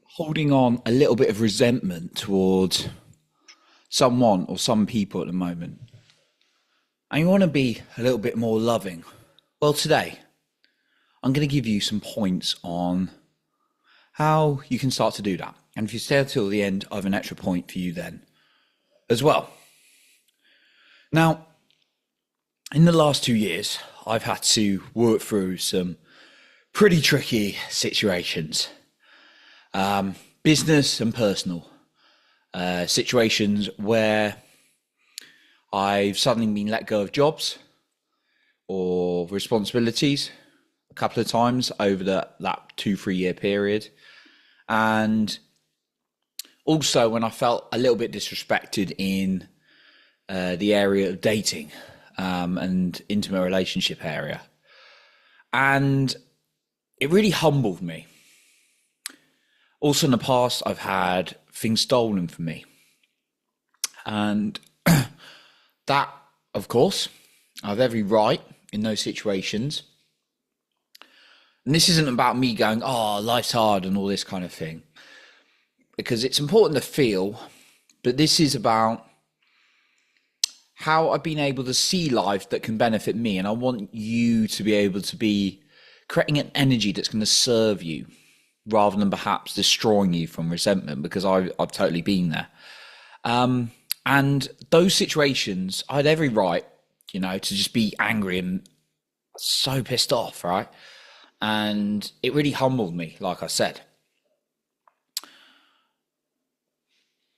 Holding on a little bit of resentment towards someone or some people at the moment, and you want to be a little bit more loving. Well, today I'm going to give you some points on how you can start to do that. And if you stay until the end, I have an extra point for you then as well. Now, in the last 2 years, I've had to work through some pretty tricky situations, business and personal situations where I've suddenly been let go of jobs or responsibilities a couple of times over that 2-3 year period. And also when I felt a little bit disrespected in the area of dating and intimate relationship area. And it really humbled me. Also in the past, I've had things stolen from me. And that, of course, I have every right in those situations. And this isn't about me going, oh, life's hard and all this kind of thing. Because it's important to feel, but this is about how I've been able to see life that can benefit me. And I want you to be able to be creating an energy that's going to serve you rather than perhaps destroying you from resentment, because I've totally been there. And those situations, I had every right, to just be angry and so pissed off, right? And it really humbled me, like I said.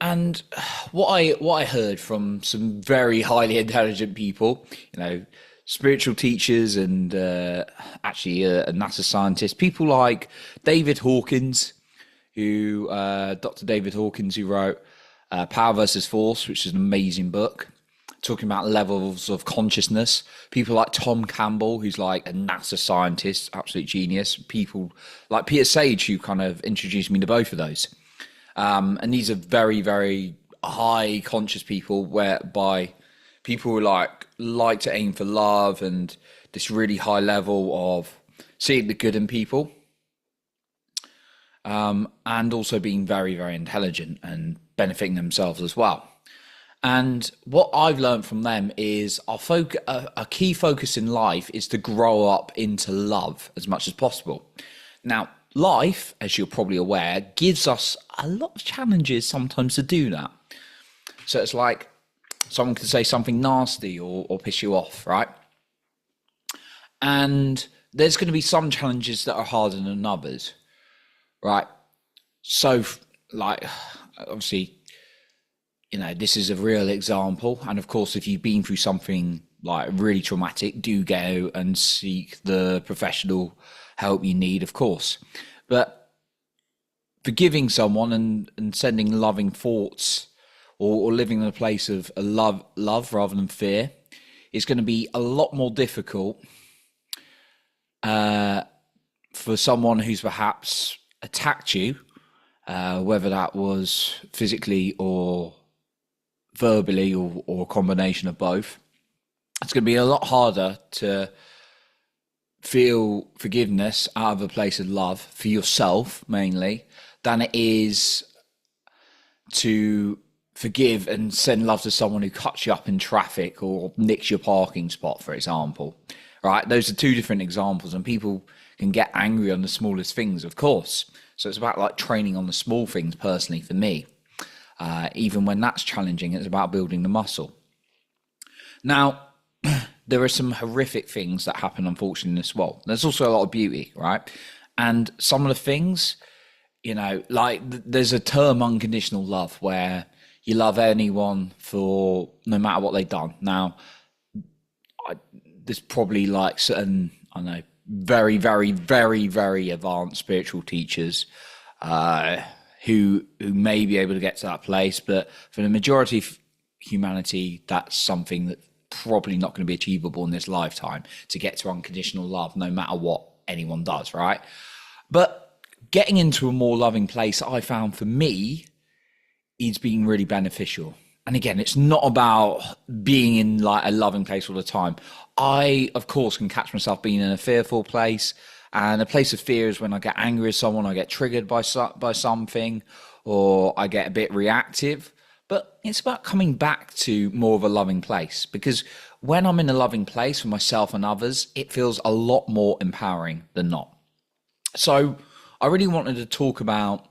And what I heard from some very highly intelligent people, spiritual teachers and actually a NASA scientist, people like David Hawkins, Dr. David Hawkins, who wrote Power versus Force, which is an amazing book, talking about levels of consciousness. People like Tom Campbell, who's like a NASA scientist, absolute genius. People like Peter Sage, who kind of introduced me to both of those. And these are very, very high conscious people, whereby people who like to aim for love and this really high level of seeing the good in people, and also being very, very intelligent and benefiting themselves as well. And what I've learned from them is a key focus in life is to grow up into love as much as possible. Now, life, as you're probably aware, gives us a lot of challenges sometimes to do that. So it's like someone can say something nasty or piss you off, right? And there's going to be some challenges that are harder than others, right? So, obviously, this is a real example. And of course, if you've been through something like really traumatic, do go and seek the professional help you need, of course. But forgiving someone and sending loving thoughts or living in a place of love rather than fear is going to be a lot more difficult for someone who's perhaps attacked you, whether that was physically or verbally or a combination of both. It's going to be a lot harder to feel forgiveness out of a place of love for yourself mainly than it is to forgive and send love to someone who cuts you up in traffic or nicks your parking spot, for example. Right? Those are two different examples, and people can get angry on the smallest things, of course. So it's about like training on the small things personally for me. Even when that's challenging, it's about building the muscle. Now, there are some horrific things that happen, unfortunately, in this world. There's also a lot of beauty, right? And some of the things, there's a term unconditional love where you love anyone for no matter what they've done. Now, there's probably like certain, very, very, very, very advanced spiritual teachers who may be able to get to that place. But for the majority of humanity, that's something that probably not going to be achievable in this lifetime, to get to unconditional love no matter what anyone does, right? But getting into a more loving place, I found for me, is being really beneficial. And again, it's not about being in like a loving place all the time. I, of course, can catch myself being in a fearful place, And a place of fear is when I get angry with someone, I get triggered by something, or I get a bit reactive. But it's about coming back to more of a loving place, because when I'm in a loving place for myself and others, it feels a lot more empowering than not. So I really wanted to talk about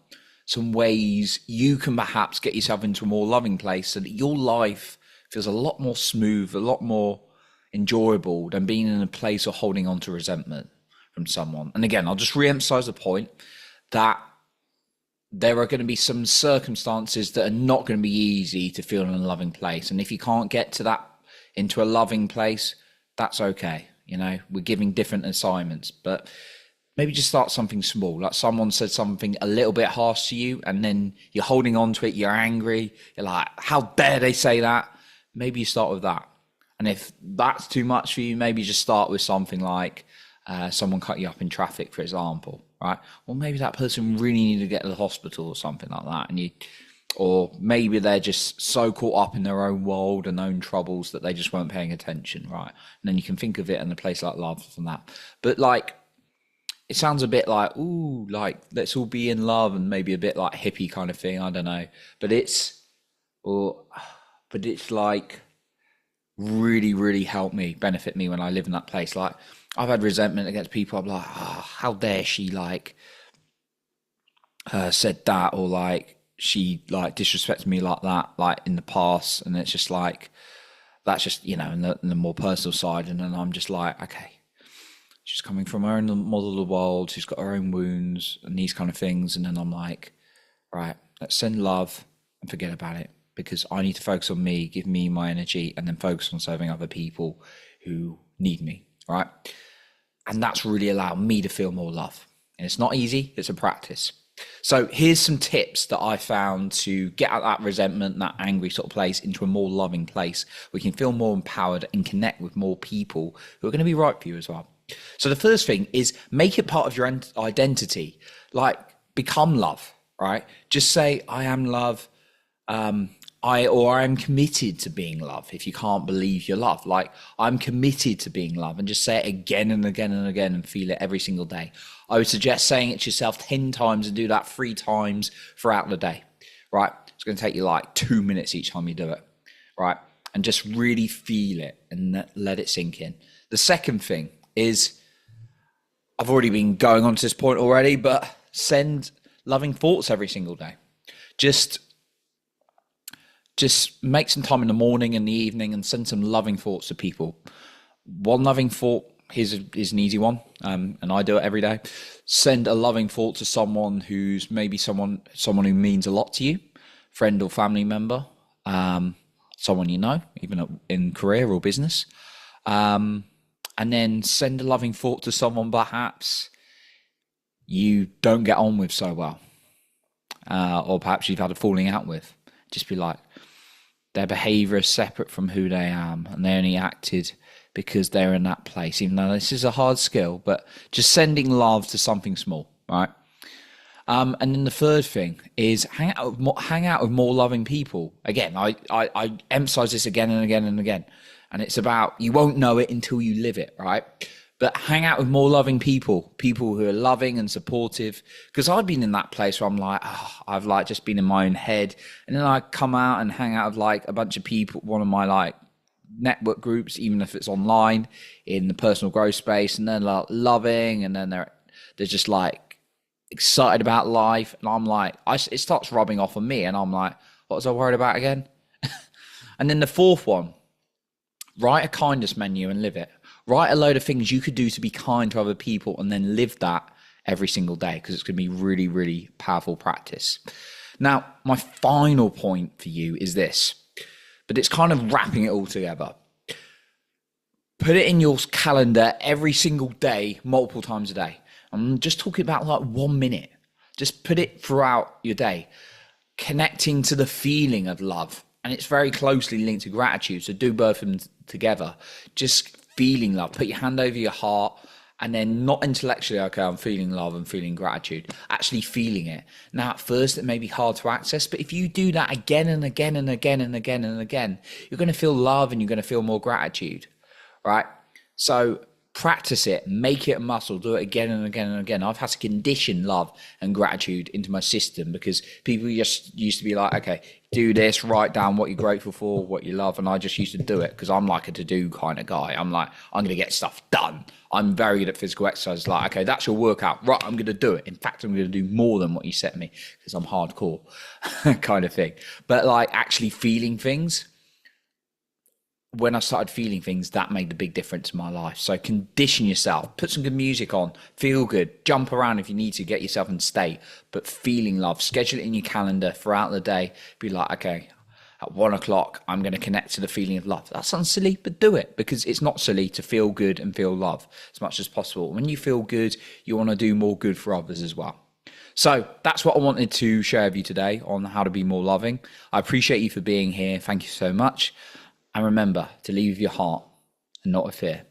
some ways you can perhaps get yourself into a more loving place so that your life feels a lot more smooth, a lot more enjoyable than being in a place of holding on to resentment from someone. And again, I'll just re-emphasize the point that there are going to be some circumstances that are not going to be easy to feel in a loving place. And if you can't get to that, into a loving place, that's okay. You know, we're giving different assignments, but maybe just start something small. Like someone said something a little bit harsh to you, and then you're holding on to it, you're angry, you're like, how dare they say that? Maybe you start with that. And if that's too much for you, maybe just start with something like someone cut you up in traffic, for example, right? Well, maybe that person really needed to get to the hospital or something like that. And or maybe they're just so caught up in their own world and own troubles that they just weren't paying attention, right? And then you can think of it in a place like love from that. But like, it sounds a bit like, ooh, like let's all be in love, and maybe a bit like hippie kind of thing. I don't know, but it's like really, really helped me, benefit me when I live in that place. Like I've had resentment against people. I'm like, oh, how dare she like said that, or like she like disrespected me like that, like in the past. And it's just like, that's just, you know, in the more personal side. And then I'm just like, okay, she's coming from her own model of the world. She's got her own wounds and these kind of things. And then I'm like, right, let's send love and forget about it, because I need to focus on me, give me my energy, and then focus on serving other people who need me, right? And that's really allowed me to feel more love. And it's not easy, it's a practice. So here's some tips that I found to get out that resentment, that angry sort of place, into a more loving place. We can feel more empowered and connect with more people who are going to be right for you as well. So the first thing is make it part of your identity. Like become love, right? Just say, I am love. I'm committed to being love. If you can't believe you're love, like I'm committed to being love, and just say it again and again and again and feel it every single day. I would suggest saying it to yourself 10 times and do that 3 times throughout the day, right? It's going to take you like 2 minutes each time you do it, right? And just really feel it and let it sink in. The second thing is, I've already been going on to this point already, but send loving thoughts every single day. Just make some time in the morning and the evening and send some loving thoughts to people. One loving thought is an easy one, and I do it every day. Send a loving thought to someone who's maybe someone who means a lot to you, friend or family member, someone you know, even in career or business. And then send a loving thought to someone perhaps you don't get on with so well, or perhaps you've had a falling out with. Just be like, their behavior is separate from who they am, and they only acted because they're in that place. Even though this is a hard skill, but just sending love to something small, right? And then the third thing is hang out with more loving people. Again, I emphasize this again and again and again. And it's about, you won't know it until you live it, right? But hang out with more loving people who are loving and supportive. Because I've been in that place where I'm like, I've like just been in my own head. And then I come out and hang out with like a bunch of people, one of my like network groups, even if it's online, in the personal growth space. And they're like loving, and then they're just like excited about life. And I'm like, it starts rubbing off on me. And I'm like, what was I worried about again? And then the fourth one, write a kindness menu and live it. Write a load of things you could do to be kind to other people, and then live that every single day, because it's going to be really, really powerful practice. Now, my final point for you is this, but it's kind of wrapping it all together. Put it in your calendar every single day, multiple times a day. I'm just talking about like 1 minute. Just put it throughout your day, connecting to the feeling of love. And it's very closely linked to gratitude. So do both of them together. Just feeling love. Put your hand over your heart, and then not intellectually, okay, I'm feeling love and feeling gratitude. Actually feeling it. Now, at first, it may be hard to access, but if you do that again and again and again and again and again, you're going to feel love and you're going to feel more gratitude, right? So Practice it, make it a muscle, do it again and again and again. I've had to condition love and gratitude into my system because people just used to be like, okay, do this, write down what you're grateful for, what you love. And I just used to do it because I'm like a to-do kind of guy. I'm like, I'm going to get stuff done. I'm very good at physical exercise. Like, okay, that's your workout. Right, I'm going to do it. In fact, I'm going to do more than what you set me because I'm hardcore kind of thing. But like actually feeling things, when I started feeling things, that made the big difference in my life. So condition yourself, put some good music on, feel good, jump around if you need to, get yourself in state, but feeling love, schedule it in your calendar throughout the day. Be like, okay, at 1 o'clock, I'm going to connect to the feeling of love. That sounds silly, but do it, because it's not silly to feel good and feel love as much as possible. When you feel good, you want to do more good for others as well. So that's what I wanted to share with you today on how to be more loving. I appreciate you for being here. Thank you so much. And remember to lead with your heart and not with fear.